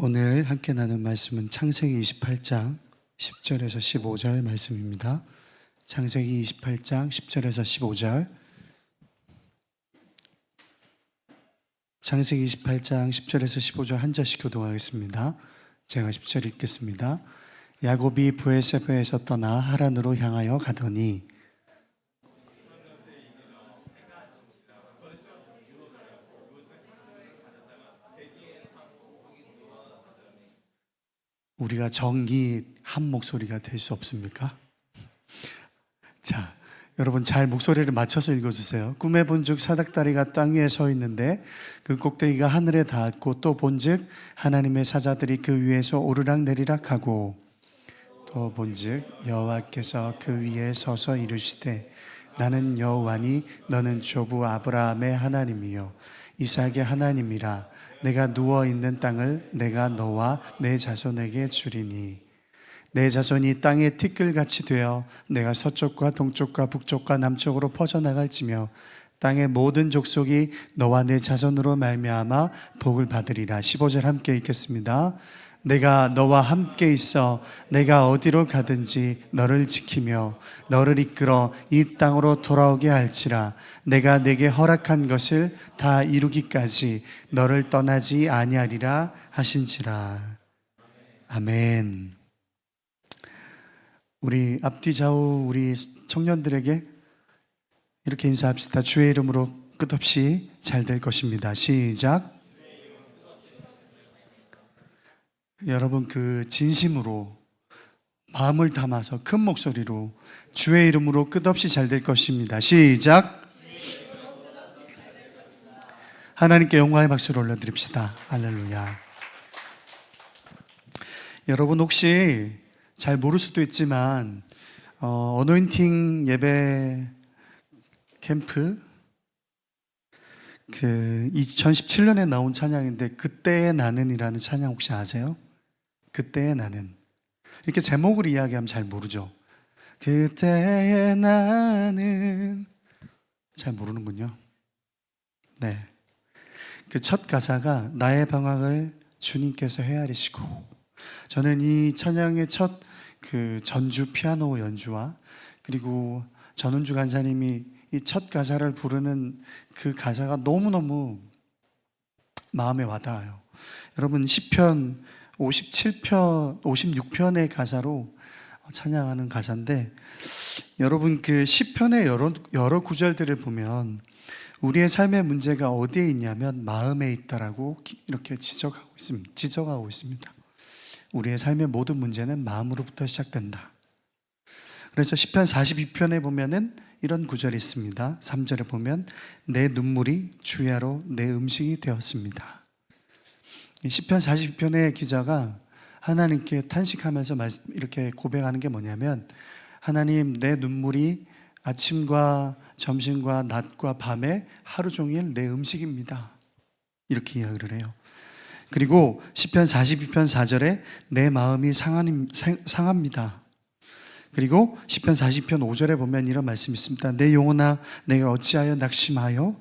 오늘 함께 나눈 말씀은 창세기 28장 10절에서 15절 말씀입니다. 창세기 28장 10절에서 15절. 창세기 28장 10절에서 15절 한 절씩 교독하겠습니다. 제가 10절 읽겠습니다. 야곱이 브에세바에서 떠나 하란으로 향하여 가더니 우리가 정의 한 목소리가 될 수 없습니까? 자, 여러분 잘 목소리를 맞춰서 읽어주세요. 꿈에 본즉 사닥다리가 땅 위에 서 있는데 그 꼭대기가 하늘에 닿았고 또 본즉 하나님의 사자들이 그 위에서 오르락내리락 하고 또 본즉 여호와께서 그 위에 서서 이르시되 나는 여호와니 너는 조부 아브라함의 하나님이요 이삭의 하나님이라. 내가 누워있는 땅을 내가 너와 내 자손에게 주리니 내 자손이 땅의 티끌같이 되어 내가 서쪽과 동쪽과 북쪽과 남쪽으로 퍼져나갈지며 땅의 모든 족속이 너와 내 자손으로 말미암아 복을 받으리라. 15절 함께 읽겠습니다. 내가 너와 함께 있어 내가 어디로 가든지 너를 지키며 너를 이끌어 이 땅으로 돌아오게 할지라. 내가 내게 허락한 것을 다 이루기까지 너를 떠나지 아니하리라 하신지라. 아멘. 우리 앞뒤 좌우 우리 청년들에게 이렇게 인사합시다. 주의 이름으로 끝없이 잘 될 것입니다. 시작. 여러분 그 진심으로 마음을 담아서 큰 목소리로 주의 이름으로 끝없이 잘 될 것입니다. 시작. 하나님께 영광의 박수를 올려드립시다. 할렐루야. 여러분 혹시 잘 모를 수도 있지만 어노인팅 예배 캠프 2017년에 나온 찬양인데 그때의 나는이라는 찬양 혹시 아세요? 그때의 나는. 이렇게 제목을 이야기하면 잘 모르죠. 그때의 나는 잘 모르는군요. 네. 그 첫 가사가 나의 방황을 주님께서 헤아리시고, 저는 이 찬양의 첫 그 전주 피아노 연주와 그리고 전은주 간사님이 이 첫 가사를 부르는 그 가사가 너무너무 마음에 와닿아요. 여러분 시편 57편, 56편의 가사로 찬양하는 가사인데 여러분 그 시편의 여러 구절들을 보면 우리의 삶의 문제가 어디에 있냐면 마음에 있다라고 이렇게 지적하고 있습니다. 우리의 삶의 모든 문제는 마음으로부터 시작된다. 그래서 시편 42편에 보면은 이런 구절이 있습니다. 3절에 보면 내 눈물이 주야로 내 음식이 되었습니다. 시편 42편의 기자가 하나님께 탄식하면서 이렇게 고백하는 게 뭐냐면 하나님 내 눈물이 아침과 점심과 낮과 밤에 하루 종일 내 음식입니다. 이렇게 이야기를 해요. 그리고 시편 42편 4절에 내 마음이 상합니다. 그리고 시편 40편 5절에 보면 이런 말씀이 있습니다. 내 영혼아 내가 어찌하여 낙심하여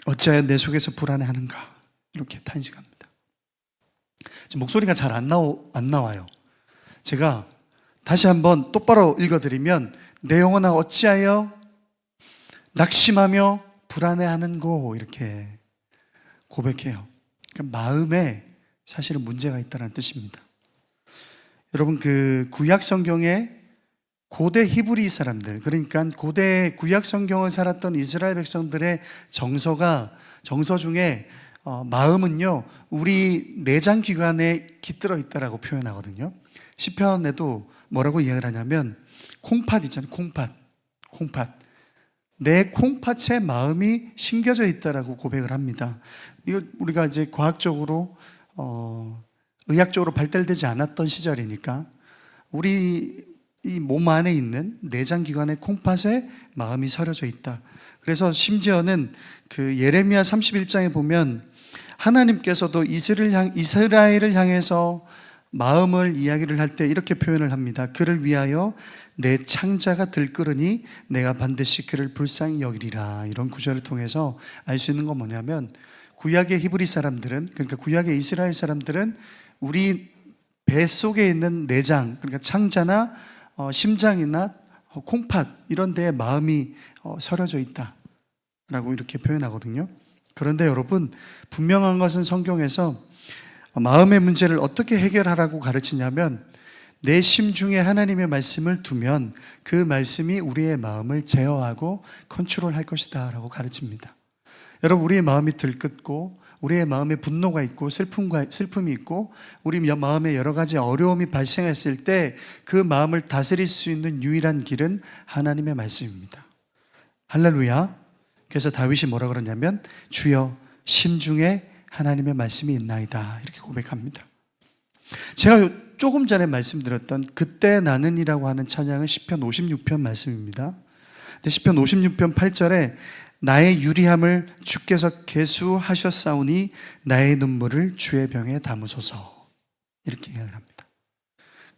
어찌하여 내 속에서 불안해하는가. 이렇게 탄식합니다. 지금 목소리가 잘 안 나와요. 제가 다시 한번 똑바로 읽어드리면 내 영혼아 어찌하여 낙심하며 불안해하는고 이렇게 고백해요. 그러니까 마음에 사실은 문제가 있다는 뜻입니다. 여러분 그 구약 성경에 고대 히브리 사람들, 그러니까 고대 구약 성경을 살았던 이스라엘 백성들의 정서 중에 마음은요 우리 내장 기관에 깃들어 있다라고 표현하거든요. 시편에도 뭐라고 이야기를 하냐면 콩팥 있잖아요. 콩팥. 내 콩팥에 마음이 심겨져 있다라고 고백을 합니다. 이거 우리가 이제 과학적으로 의학적으로 발달되지 않았던 시절이니까 우리 이 몸 안에 있는 내장기관의 콩팥에 마음이 서려져 있다. 그래서 심지어는 그 예레미야 31장에 보면 하나님께서도 이스라엘을 향해서 마음을 이야기를 할 때 이렇게 표현을 합니다. 그를 위하여 내 창자가 들끓으니 내가 반드시 그를 불쌍히 여기리라. 이런 구절을 통해서 알 수 있는 건 뭐냐면 구약의 히브리 사람들은, 그러니까 구약의 이스라엘 사람들은 우리 배 속에 있는 내장, 그러니까 창자나 심장이나 콩팥 이런 데에 마음이 서려져 있다라고 이렇게 표현하거든요. 그런데 여러분, 분명한 것은 성경에서 마음의 문제를 어떻게 해결하라고 가르치냐면, 내 심중에 하나님의 말씀을 두면 그 말씀이 우리의 마음을 제어하고 컨트롤할 것이다 라고 가르칩니다. 여러분, 우리의 마음이 들끓고 우리의 마음에 분노가 있고 슬픔이 있고 우리 마음에 여러 가지 어려움이 발생했을 때 그 마음을 다스릴 수 있는 유일한 길은 하나님의 말씀입니다. 할렐루야. 그래서 다윗이 뭐라 그러냐면, 주여 심중에 하나님의 말씀이 있나이다 이렇게 고백합니다. 제가 조금 전에 말씀드렸던 그때 나는이라고 하는 찬양은 시편 56편 말씀입니다. 근데 시편 56편 8절에 나의 유리함을 주께서 계수하셨사오니 나의 눈물을 주의 병에 담으소서 이렇게 이야기를 합니다.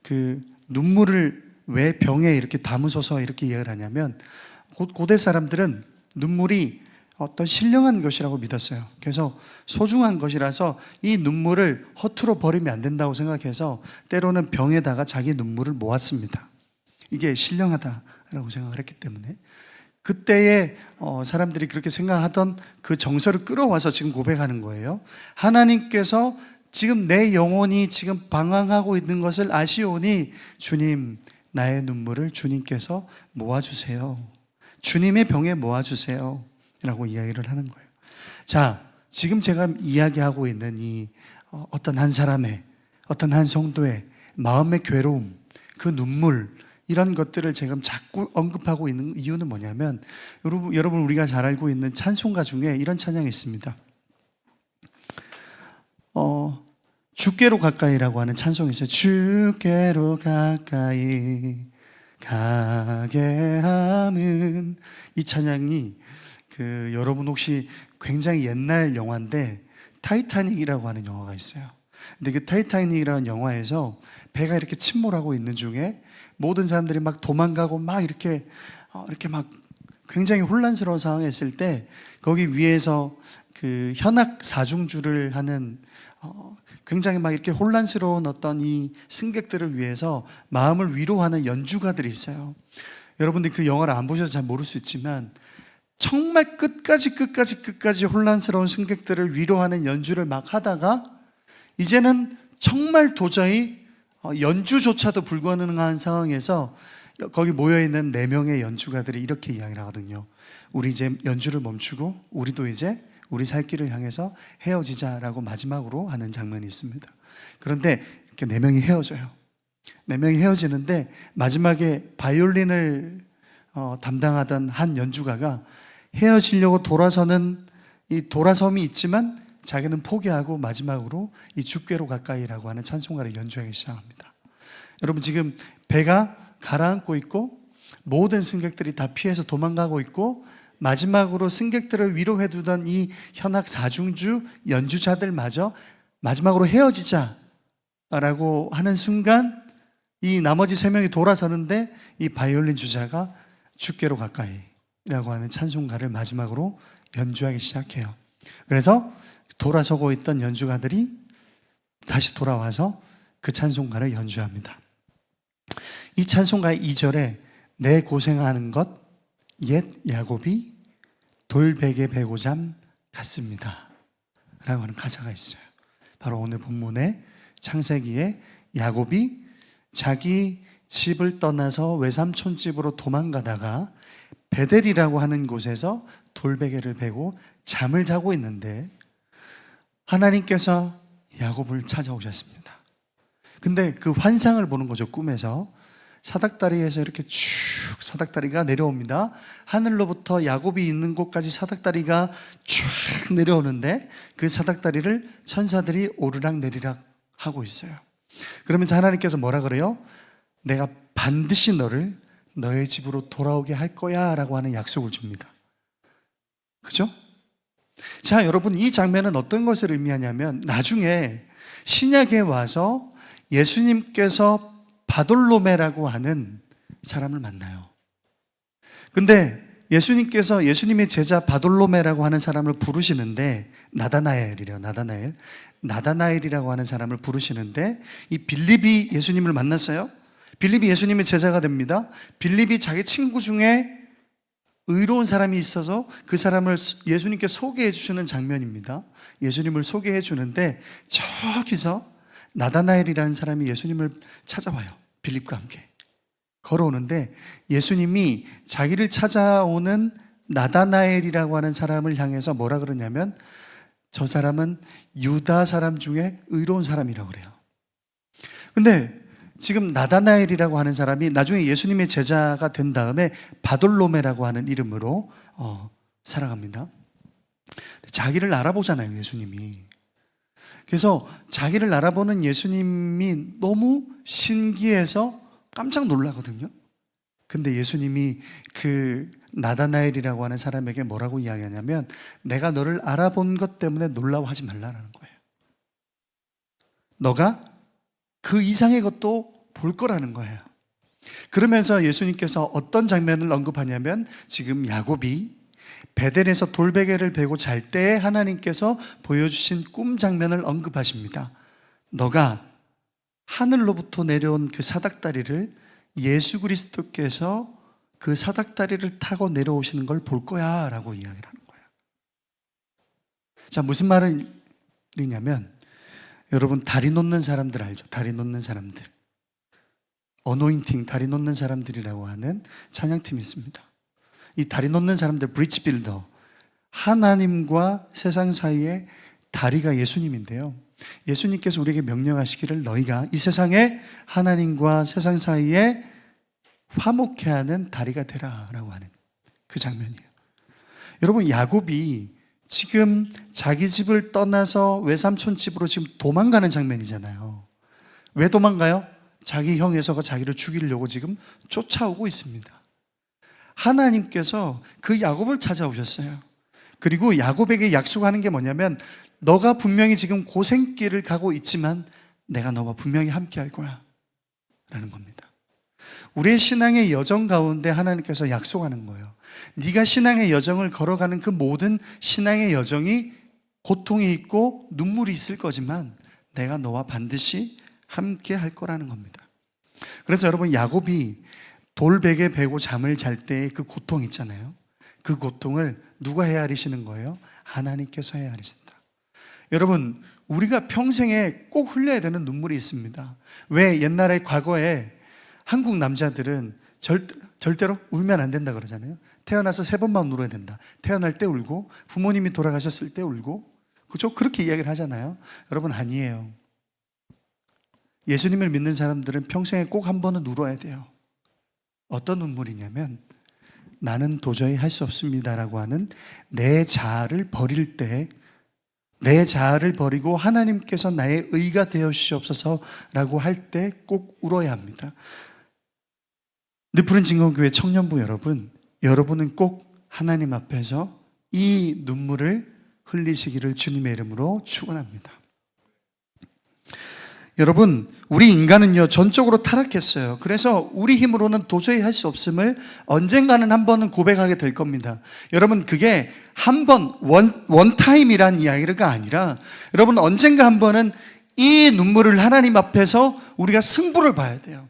그 눈물을 왜 병에 이렇게 담으소서 이렇게 이야기를 하냐면, 고대 사람들은 눈물이 어떤 신령한 것이라고 믿었어요. 그래서 소중한 것이라서 이 눈물을 허투루 버리면 안 된다고 생각해서 때로는 병에다가 자기 눈물을 모았습니다. 이게 신령하다라고 생각을 했기 때문에 그때의 사람들이 그렇게 생각하던 그 정서를 끌어와서 지금 고백하는 거예요. 하나님께서 지금 내 영혼이 지금 방황하고 있는 것을 아시오니 주님, 나의 눈물을 주님께서 모아주세요. 주님의 병에 모아주세요 라고 이야기를 하는 거예요. 자, 지금 제가 이야기하고 있는 이 어떤 한 사람의, 어떤 한 성도의 마음의 괴로움, 그 눈물, 이런 것들을 제가 자꾸 언급하고 있는 이유는 뭐냐면, 여러분 우리가 잘 알고 있는 찬송가 중에 이런 찬양이 있습니다. 주께로 가까이라고 하는 찬송이 있어요. 주께로 가까이 가게 함은, 이 찬양이 여러분 혹시 굉장히 옛날 영화인데 타이타닉이라고 하는 영화가 있어요. 근데 그 타이타닉이라는 영화에서 배가 이렇게 침몰하고 있는 중에 모든 사람들이 막 도망가고 막 이렇게 막 굉장히 혼란스러운 상황에 있을 때 거기 위에서 그 현악 사중주를 하는 굉장히 막 이렇게 혼란스러운 어떤 이 승객들을 위해서 마음을 위로하는 연주가들이 있어요. 여러분들이 그 영화를 안 보셔서 잘 모를 수 있지만 정말 끝까지 혼란스러운 승객들을 위로하는 연주를 막 하다가 이제는 정말 도저히 연주조차도 불가능한 상황에서 거기 모여있는 4명의 연주가들이 이렇게 이야기를 하거든요. 우리 이제 연주를 멈추고 우리도 이제 우리 살 길을 향해서 헤어지자라고 마지막으로 하는 장면이 있습니다. 그런데 이렇게 4명이 헤어져요. 4명이 헤어지는데 마지막에 바이올린을 담당하던 한 연주가가 헤어지려고 돌아섬이 있지만 자기는 포기하고 마지막으로 이 주께로 가까이라고 하는 찬송가를 연주하기 시작합니다. 여러분, 지금 배가 가라앉고 있고 모든 승객들이 다 피해서 도망가고 있고 마지막으로 승객들을 위로해 두던 이 현악 사중주 연주자들마저 마지막으로 헤어지자라고 하는 순간 이 나머지 3명이 돌아서는데 이 바이올린 주자가 주께로 가까이라고 하는 찬송가를 마지막으로 연주하기 시작해요. 그래서 돌아서고 있던 연주가들이 다시 돌아와서 그 찬송가를 연주합니다. 이 찬송가의 2절에 내 고생하는 것 옛 야곱이 돌베개 베고잠 같습니다 라고 하는 가사가 있어요. 바로 오늘 본문의 창세기에 야곱이 자기 집을 떠나서 외삼촌 집으로 도망가다가 베델이라고 하는 곳에서 돌베개를 베고 잠을 자고 있는데 하나님께서 야곱을 찾아오셨습니다. 근데 그 환상을 보는 거죠. 꿈에서 사닥다리에서 이렇게 쭉 사닥다리가 내려옵니다. 하늘로부터 야곱이 있는 곳까지 사닥다리가 쭉 내려오는데 그 사닥다리를 천사들이 오르락 내리락 하고 있어요. 그러면서 하나님께서 뭐라 그래요? 내가 반드시 너를 너의 집으로 돌아오게 할 거야 라고 하는 약속을 줍니다. 그죠? 자, 여러분, 이 장면은 어떤 것을 의미하냐면 나중에 신약에 와서 예수님께서 바돌로메라고 하는 사람을 만나요. 근데 예수님께서 예수님의 제자 바돌로메라고 하는 사람을 부르시는데, 나다나엘이라고 하는 사람을 부르시는데, 이 빌립이 예수님을 만났어요. 빌립이 예수님의 제자가 됩니다. 빌립이 자기 친구 중에 의로운 사람이 있어서 그 사람을 예수님께 소개해 주시는 장면입니다. 예수님을 소개해 주는데, 저기서 나다나엘이라는 사람이 예수님을 찾아와요. 빌립과 함께 걸어오는데, 예수님이 자기를 찾아오는 나다나엘이라고 하는 사람을 향해서 뭐라 그러냐면, 저 사람은 유다 사람 중에 의로운 사람이라고 그래요. 근데 지금 나다나엘이라고 하는 사람이 나중에 예수님의 제자가 된 다음에 바돌로메라고 하는 이름으로 살아갑니다. 자기를 알아보잖아요, 예수님이. 그래서 자기를 알아보는 예수님이 너무 신기해서 깜짝 놀라거든요. 근데 예수님이 그 나다나엘이라고 하는 사람에게 뭐라고 이야기하냐면, 내가 너를 알아본 것 때문에 놀라워하지 말라라는 거예요. 너가 그 이상의 것도 볼 거라는 거예요. 그러면서 예수님께서 어떤 장면을 언급하냐면, 지금 야곱이 베델에서 돌베개를 베고 잘 때에 하나님께서 보여주신 꿈 장면을 언급하십니다. 너가 하늘로부터 내려온 그 사닥다리를 예수 그리스도께서 그 사닥다리를 타고 내려오시는 걸 볼 거야 라고 이야기를 하는 거예요. 자, 무슨 말이냐면, 여러분 다리 놓는 사람들 알죠? 다리 놓는 사람들, 어노인팅 다리 놓는 사람들이라고 하는 찬양팀이 있습니다. 이 다리 놓는 사람들, 브릿지 빌더, 하나님과 세상 사이에 다리가 예수님인데요, 예수님께서 우리에게 명령하시기를 너희가 이 세상에 하나님과 세상 사이에 화목해 하는 다리가 되라 라고 하는 그 장면이에요. 여러분, 야곱이 지금 자기 집을 떠나서 외삼촌 집으로 지금 도망가는 장면이잖아요. 왜 도망가요? 자기 형 에서가 자기를 죽이려고 지금 쫓아오고 있습니다. 하나님께서 그 야곱을 찾아오셨어요. 그리고 야곱에게 약속하는 게 뭐냐면, 너가 분명히 지금 고생길을 가고 있지만 내가 너와 분명히 함께 할 거야 라는 겁니다. 우리의 신앙의 여정 가운데 하나님께서 약속하는 거예요. 네가 신앙의 여정을 걸어가는 그 모든 신앙의 여정이 고통이 있고 눈물이 있을 거지만 내가 너와 반드시 함께 할 거라는 겁니다. 그래서 여러분, 야곱이 돌베개 베고 잠을 잘 때의 그 고통 있잖아요. 그 고통을 누가 헤아리시는 거예요? 하나님께서 헤아리신다. 여러분, 우리가 평생에 꼭 흘려야 되는 눈물이 있습니다. 왜 옛날에 과거에 한국 남자들은 절대로 울면 안 된다 그러잖아요. 태어나서 3번만 울어야 된다. 태어날 때 울고, 부모님이 돌아가셨을 때 울고, 그렇죠? 그렇게 이야기를 하잖아요. 여러분, 아니에요. 예수님을 믿는 사람들은 평생에 꼭 한 번은 울어야 돼요. 어떤 눈물이냐면, 나는 도저히 할 수 없습니다라고 하는 내 자아를 버릴 때, 내 자아를 버리고 하나님께서 나의 의가 되어 주시옵소서라고 할 때 꼭 울어야 합니다. 느푸른 진검교회 청년부 여러분, 여러분은 꼭 하나님 앞에서 이 눈물을 흘리시기를 주님의 이름으로 축원합니다. 여러분, 우리 인간은요 전적으로 타락했어요. 그래서 우리 힘으로는 도저히 할 수 없음을 언젠가는 한 번은 고백하게 될 겁니다. 여러분, 그게 한 번, 원타임이란 이야기가 아니라, 여러분 언젠가 한 번은 이 눈물을 하나님 앞에서 우리가 승부를 봐야 돼요.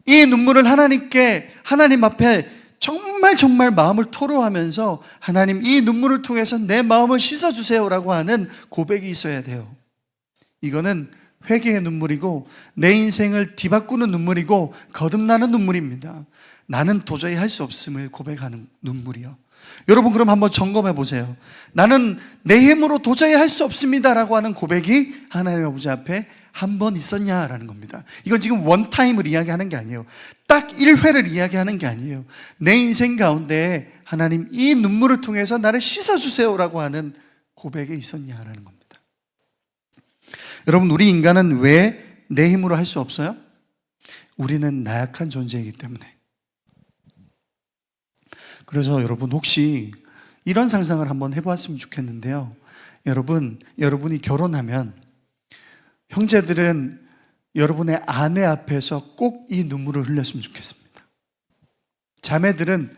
이 눈물을 하나님 앞에 정말 마음을 토로하면서, 하나님 이 눈물을 통해서 내 마음을 씻어주세요라고 하는 고백이 있어야 돼요. 이거는 회개의 눈물이고, 내 인생을 뒤바꾸는 눈물이고, 거듭나는 눈물입니다. 나는 도저히 할 수 없음을 고백하는 눈물이요. 여러분, 그럼 한번 점검해 보세요. 나는 내 힘으로 도저히 할 수 없습니다라고 하는 고백이 하나님 아버지 앞에 한 번 있었냐라는 겁니다. 이건 지금 원타임을 이야기하는 게 아니에요. 딱 1회를 이야기하는 게 아니에요. 내 인생 가운데 하나님 이 눈물을 통해서 나를 씻어주세요라고 하는 고백이 있었냐라는 겁니다. 여러분, 우리 인간은 왜 내 힘으로 할 수 없어요? 우리는 나약한 존재이기 때문에. 그래서 여러분, 혹시 이런 상상을 한번 해봤으면 좋겠는데요. 여러분이 결혼하면 형제들은 여러분의 아내 앞에서 꼭 이 눈물을 흘렸으면 좋겠습니다. 자매들은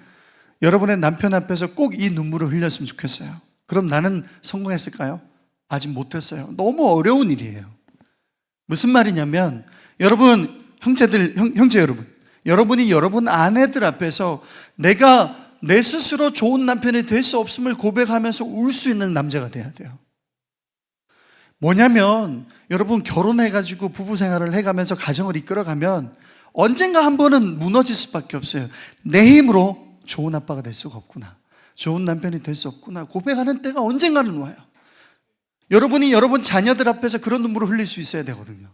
여러분의 남편 앞에서 꼭 이 눈물을 흘렸으면 좋겠어요. 그럼 나는 성공했을까요? 아직 못했어요. 너무 어려운 일이에요. 무슨 말이냐면, 여러분, 형제 여러분, 여러분이 여러분 아내들 앞에서 내가 내 스스로 좋은 남편이 될 수 없음을 고백하면서 울 수 있는 남자가 돼야 돼요. 뭐냐면, 여러분 결혼해가지고 부부 생활을 해가면서 가정을 이끌어가면 언젠가 한 번은 무너질 수밖에 없어요. 내 힘으로 좋은 아빠가 될 수가 없구나, 좋은 남편이 될 수 없구나 고백하는 때가 언젠가는 와요. 여러분이 여러분 자녀들 앞에서 그런 눈물을 흘릴 수 있어야 되거든요.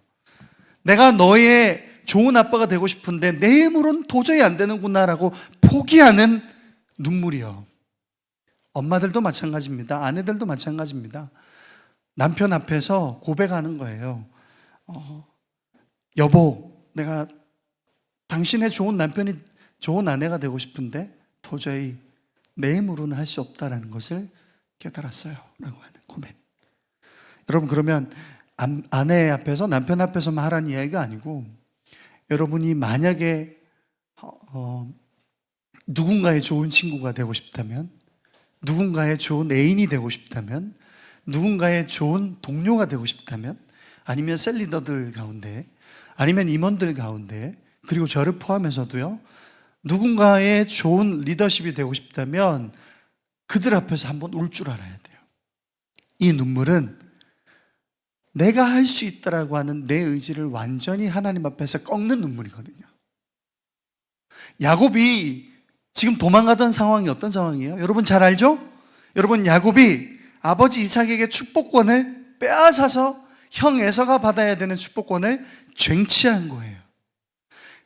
내가 너의 좋은 아빠가 되고 싶은데 내 힘으로는 도저히 안 되는구나라고 포기하는 눈물이요. 엄마들도 마찬가지입니다. 아내들도 마찬가지입니다. 남편 앞에서 고백하는 거예요. 여보, 내가 당신의 좋은 남편이, 좋은 아내가 되고 싶은데 도저히 내 힘으로는 할 수 없다라는 것을 깨달았어요 라고 하는 고백. 여러분, 그러면 아내 앞에서, 남편 앞에서만 하라는 이야기가 아니고, 여러분이 만약에 누군가의 좋은 친구가 되고 싶다면, 누군가의 좋은 애인이 되고 싶다면, 누군가의 좋은 동료가 되고 싶다면, 아니면 셀리더들 가운데, 아니면 임원들 가운데, 그리고 저를 포함해서도요, 누군가의 좋은 리더십이 되고 싶다면 그들 앞에서 한번 울 줄 알아야 돼요. 이 눈물은 내가 할 수 있다라고 하는 내 의지를 완전히 하나님 앞에서 꺾는 눈물이거든요. 야곱이 지금 도망가던 상황이 어떤 상황이에요? 여러분 잘 알죠? 여러분, 야곱이 아버지 이삭에게 축복권을 빼앗아서 형 에서가 받아야 되는 축복권을 쟁취한 거예요.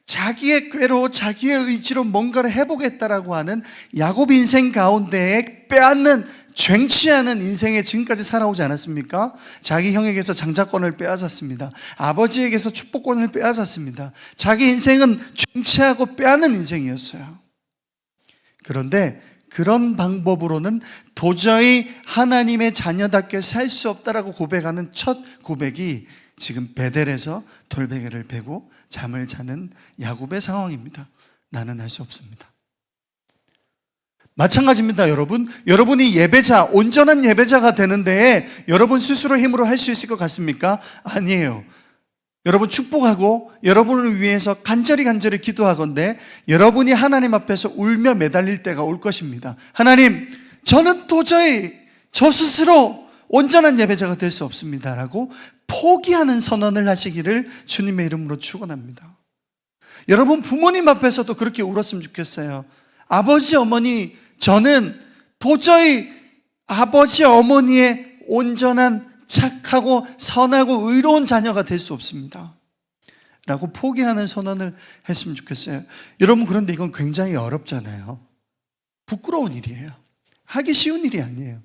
자기의 꾀로, 자기의 의지로 뭔가를 해보겠다라고 하는 야곱 인생 가운데에 빼앗는, 쟁취하는 인생에 지금까지 살아오지 않았습니까? 자기 형에게서 장자권을 빼앗았습니다. 아버지에게서 축복권을 빼앗았습니다. 자기 인생은 쟁취하고 빼앗는 인생이었어요. 그런데 그런 방법으로는 도저히 하나님의 자녀답게 살 수 없다라고 고백하는 첫 고백이 지금 베델에서 돌베개를 베고 잠을 자는 야곱의 상황입니다. 나는 할 수 없습니다. 마찬가지입니다, 여러분. 여러분이 예배자, 온전한 예배자가 되는데 여러분 스스로 힘으로 할 수 있을 것 같습니까? 아니에요. 여러분 축복하고 여러분을 위해서 간절히 기도하건대 여러분이 하나님 앞에서 울며 매달릴 때가 올 것입니다. 하나님, 저는 도저히 저 스스로 온전한 예배자가 될 수 없습니다 라고 포기하는 선언을 하시기를 주님의 이름으로 축원합니다. 여러분, 부모님 앞에서도 그렇게 울었으면 좋겠어요. 아버지, 어머니, 저는 도저히 아버지, 어머니의 온전한 착하고 선하고 의로운 자녀가 될 수 없습니다 라고 포기하는 선언을 했으면 좋겠어요. 여러분, 그런데 이건 굉장히 어렵잖아요. 부끄러운 일이에요. 하기 쉬운 일이 아니에요.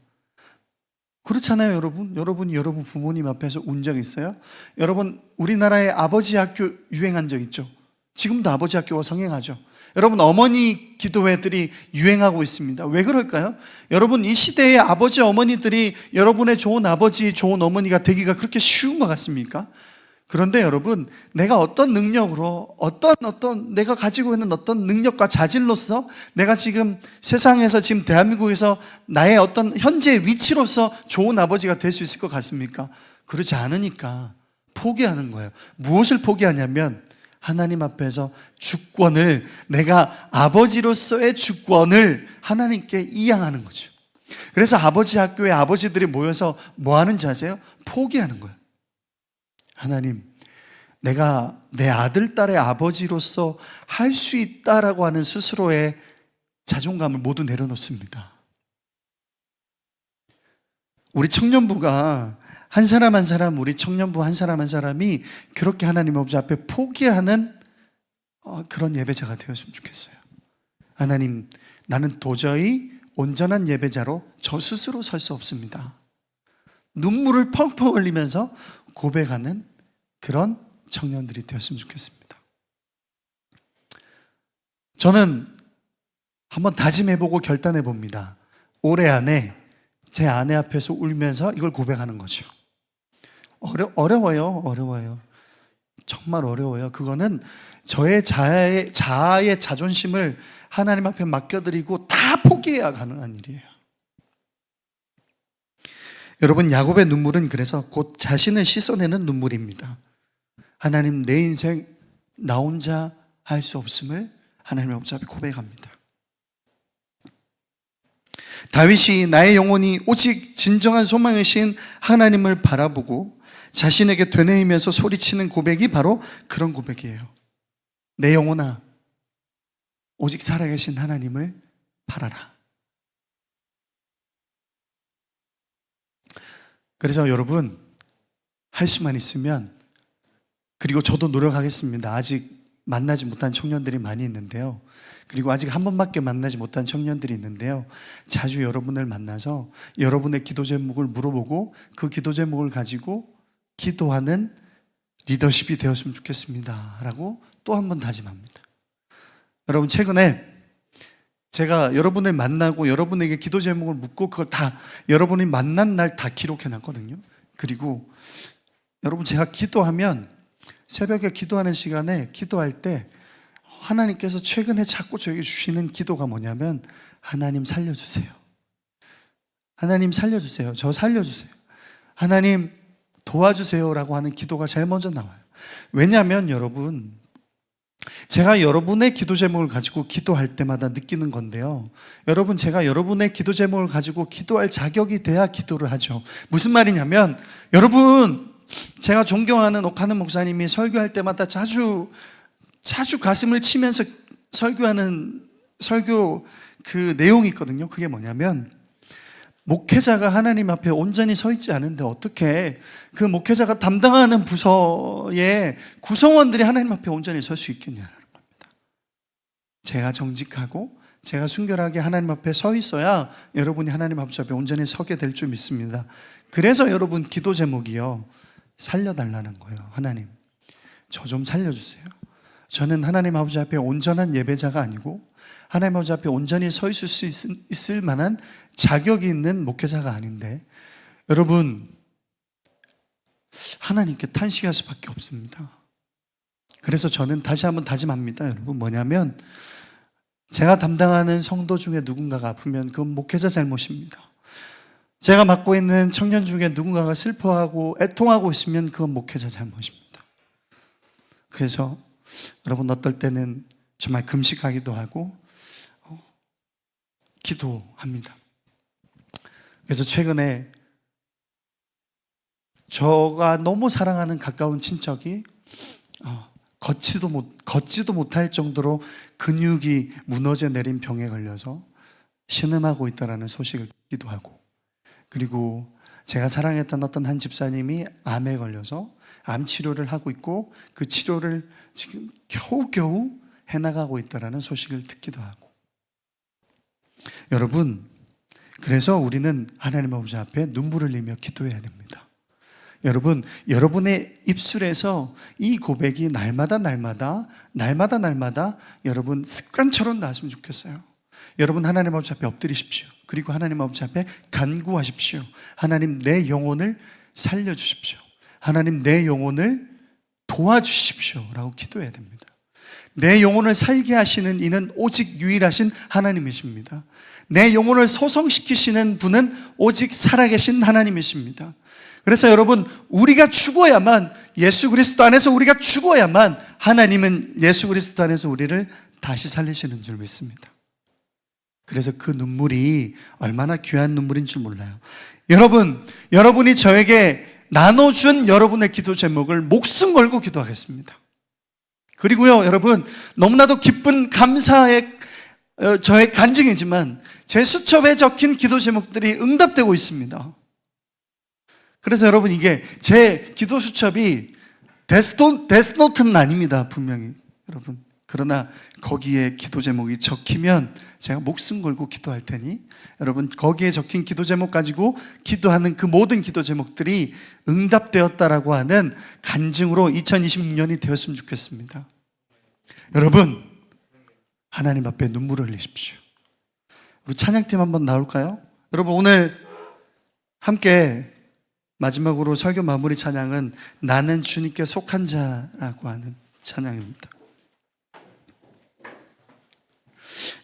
그렇잖아요, 여러분. 여러분이 여러분 부모님 앞에서 운 적 있어요? 여러분, 우리나라에 아버지 학교 유행한 적 있죠? 지금도 아버지 학교가 성행하죠. 여러분, 어머니 기도회들이 유행하고 있습니다. 왜 그럴까요? 여러분, 이 시대의 아버지, 어머니들이 여러분의 좋은 아버지, 좋은 어머니가 되기가 그렇게 쉬운 것 같습니까? 그런데 여러분, 내가 어떤 능력으로, 내가 가지고 있는 어떤 능력과 자질로서 내가 지금 세상에서, 지금 대한민국에서 나의 어떤 현재의 위치로서 좋은 아버지가 될 수 있을 것 같습니까? 그렇지 않으니까 포기하는 거예요. 무엇을 포기하냐면 하나님 앞에서 주권을, 내가 아버지로서의 주권을 하나님께 이양하는 거죠. 그래서 아버지 학교에 아버지들이 모여서 뭐 하는지 아세요? 포기하는 거예요. 하나님, 내가 내 아들, 딸의 아버지로서 할 수 있다라고 하는 스스로의 자존감을 모두 내려놓습니다. 우리 청년부가 한 사람 한 사람, 우리 청년부 한 사람 한 사람이 그렇게 하나님 아버지 앞에 포기하는 그런 예배자가 되었으면 좋겠어요. 하나님, 나는 도저히 온전한 예배자로 저 스스로 설 수 없습니다. 눈물을 펑펑 흘리면서 고백하는 그런 청년들이 되었으면 좋겠습니다. 저는 한번 다짐해보고 결단해봅니다. 올해 안에 제 아내 앞에서 울면서 이걸 고백하는 거죠. 어려워요. 정말 어려워요. 그거는 저의 자아의 자존심을 하나님 앞에 맡겨드리고 다 포기해야 가능한 일이에요. 여러분, 야곱의 눈물은 그래서 곧 자신을 씻어내는 눈물입니다. 하나님, 내 인생 나 혼자 할 수 없음을 하나님 앞에 고백합니다. 다윗이 나의 영혼이 오직 진정한 소망이신 하나님을 바라보고 자신에게 되뇌이면서 소리치는 고백이 바로 그런 고백이에요. 내 영혼아, 오직 살아계신 하나님을 바라라. 그래서 여러분, 할 수만 있으면, 그리고 저도 노력하겠습니다. 아직 만나지 못한 청년들이 많이 있는데요. 그리고 아직 한 번밖에 만나지 못한 청년들이 있는데요. 자주 여러분을 만나서 여러분의 기도 제목을 물어보고 그 기도 제목을 가지고 기도하는 리더십이 되었으면 좋겠습니다 라고 또 한 번 다짐합니다. 여러분, 최근에 제가 여러분을 만나고 여러분에게 기도 제목을 묻고 그걸 다 여러분이 만난 날 다 기록해 놨거든요. 그리고 여러분, 제가 기도하면 새벽에 기도하는 시간에 기도할 때 하나님께서 최근에 자꾸 저에게 주시는 기도가 뭐냐면, 하나님 살려주세요. 하나님 살려주세요. 저 살려주세요. 하나님 도와주세요 라고 하는 기도가 제일 먼저 나와요. 왜냐하면 여러분, 제가 여러분의 기도 제목을 가지고 기도할 때마다 느끼는 건데요. 여러분, 제가 여러분의 기도 제목을 가지고 기도할 자격이 돼야 기도를 하죠. 무슨 말이냐면, 여러분, 제가 존경하는 옥하는 목사님이 설교할 때마다 자주 가슴을 치면서 설교하는 설교 그 내용이 있거든요. 그게 뭐냐면, 목회자가 하나님 앞에 온전히 서 있지 않은데 어떻게 그 목회자가 담당하는 부서의 구성원들이 하나님 앞에 온전히 설 수 있겠냐는 겁니다. 제가 정직하고 제가 순결하게 하나님 앞에 서 있어야 여러분이 하나님 앞에 온전히 서게 될 줄 믿습니다. 그래서 여러분, 기도 제목이요, 살려달라는 거예요. 하나님, 저 좀 살려주세요. 저는 하나님 아버지 앞에 온전한 예배자가 아니고 하나님 아버지 앞에 온전히 서 있을 수 있을 만한 자격이 있는 목회자가 아닌데, 여러분, 하나님께 탄식할 수밖에 없습니다. 그래서 저는 다시 한번 다짐합니다. 여러분, 뭐냐면, 제가 담당하는 성도 중에 누군가가 아프면 그건 목회자 잘못입니다. 제가 맡고 있는 청년 중에 누군가가 슬퍼하고 애통하고 있으면 그건 목회자 잘못입니다. 그래서 여러분, 어떨 때는 정말 금식하기도 하고 기도합니다. 그래서 최근에 저가 너무 사랑하는 가까운 친척이 걷지도 못할 정도로 근육이 무너져 내린 병에 걸려서 신음하고 있다는 소식을 듣기도 하고, 그리고 제가 사랑했던 어떤 한 집사님이 암에 걸려서 암 치료를 하고 있고 그 치료를 지금 겨우겨우 해나가고 있다는 소식을 듣기도 하고. 여러분, 그래서 우리는 하나님 아버지 앞에 눈물을 흘리며 기도해야 됩니다. 여러분, 여러분의 입술에서 이 고백이 날마다 여러분 습관처럼 나왔으면 좋겠어요. 여러분, 하나님 아버지 앞에 엎드리십시오. 그리고 하나님 아버지 앞에 간구하십시오. 하나님, 내 영혼을 살려주십시오. 하나님, 내 영혼을 도와주십시오 라고 기도해야 됩니다. 내 영혼을 살게 하시는 이는 오직 유일하신 하나님이십니다. 내 영혼을 소성시키시는 분은 오직 살아계신 하나님이십니다. 그래서 여러분, 우리가 죽어야만, 예수 그리스도 안에서 우리가 죽어야만 하나님은 예수 그리스도 안에서 우리를 다시 살리시는 줄 믿습니다. 그래서 그 눈물이 얼마나 귀한 눈물인 줄 몰라요. 여러분, 여러분이 저에게 나눠준 여러분의 기도 제목을 목숨 걸고 기도하겠습니다. 그리고요, 여러분, 너무나도 기쁜 감사의 저의 간증이지만 제 수첩에 적힌 기도 제목들이 응답되고 있습니다. 그래서 여러분, 이게 제 기도 수첩이 데스노트는 아닙니다, 분명히. 여러분, 그러나 거기에 기도 제목이 적히면 제가 목숨 걸고 기도할 테니 여러분, 거기에 적힌 기도 제목 가지고 기도하는 그 모든 기도 제목들이 응답되었다라고 하는 간증으로 2026년이 되었으면 좋겠습니다. 여러분, 하나님 앞에 눈물을 흘리십시오. 우리 찬양팀 한번 나올까요? 여러분, 오늘 함께 마지막으로 설교 마무리 찬양은 나는 주님께 속한 자라고 하는 찬양입니다.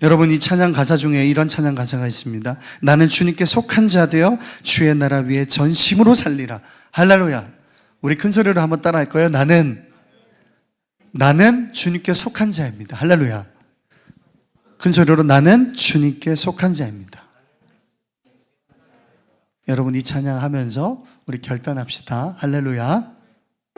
여러분, 이 찬양 가사 중에 이런 찬양 가사가 있습니다. 나는 주님께 속한 자 되어 주의 나라 위에 전심으로 살리라. 할렐루야. 우리 큰 소리로 한번 따라 할 거예요. 나는 주님께 속한 자입니다. 할렐루야. 큰 소리로 나는 주님께 속한 자입니다. 여러분, 이 찬양 하면서 우리 결단합시다. 할렐루야.